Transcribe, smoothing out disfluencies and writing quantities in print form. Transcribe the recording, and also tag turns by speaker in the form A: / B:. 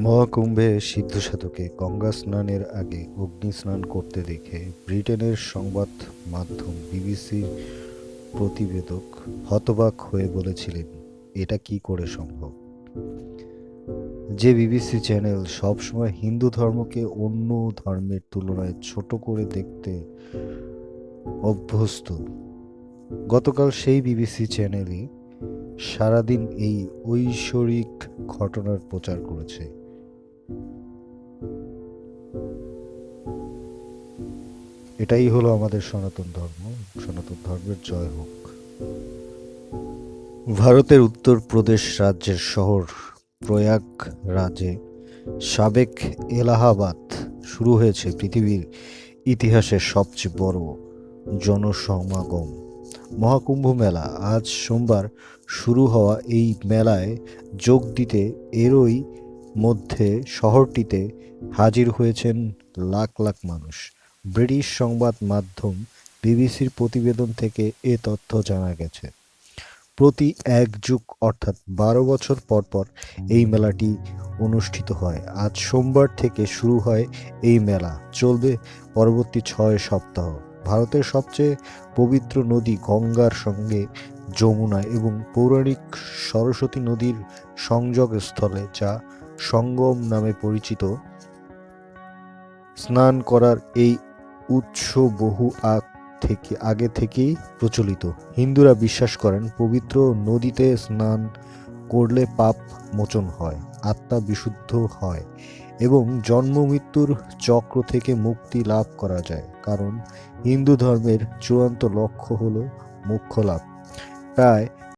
A: মহাকুম্ভে সিদ্ধসাধকে গঙ্গা স্নানের আগে অগ্নি স্নান করতে দেখে ব্রিটেনের সংবাদ মাধ্যম বিবিসির প্রতিবেদক হতবাক হয়ে বলেছিলেন, এটা কি করে সম্ভব? যে বিবিসি চ্যানেল সবসময় হিন্দু ধর্মকে অন্য ধর্মের তুলনায় ছোট করে দেখতে অভ্যস্ত, গতকাল সেই বিবিসি চ্যানেলই সারাদিন এই ঐশ্বরিক ঘটনার প্রচার করেছে। এটাই হলো আমাদের সনাতন ধর্ম। সনাতন ধর্মের জয় হোক। ভারতের উত্তরপ্রদেশ রাজ্যের শহর প্রয়াগরাজে সাবেক এলাহাবাদ শুরু হয়েছে পৃথিবীর ইতিহাসের সবচেয়ে বড় জনসমাগম মহাকুম্ভ মেলা। আজ সোমবার শুরু হওয়া এই মেলায় যোগ দিতে এরই মধ্যে শহরটিতে হাজির হয়েছেন লাখ লাখ মানুষ। ব্রিটিশ সংবাদ মাধ্যম বিবিসির প্রতিবেদন থেকে এ তথ্য জানা গেছে। প্রতি এক যুগ অর্থাৎ ১২ বছর পর পর এই মেলাটি অনুষ্ঠিত হয়। আজ সোমবার থেকে শুরু হয় এই মেলা, চলবে পরবর্তী ৬ সপ্তাহ। ভারতের সবচেয়ে পবিত্র নদী গঙ্গার সঙ্গে যমুনা এবং পৌরাণিক সরস্বতী নদীর সংযোগস্থলে, যা সঙ্গম নামে পরিচিত, স্নান করার এই উৎসব বহু আগে থেকেই প্রচলিত। হিন্দুরা বিশ্বাস করেন পবিত্র নদীতে স্নান করলে পাপ মোচন হয়, আত্মা বিশুদ্ধ হয় এবং জন্ম মৃত্যুর চক্র থেকে মুক্তি লাভ করা যায়। কারণ হিন্দু ধর্মের চূড়ান্ত লক্ষ্য হল মোক্ষ লাভ। প্রায়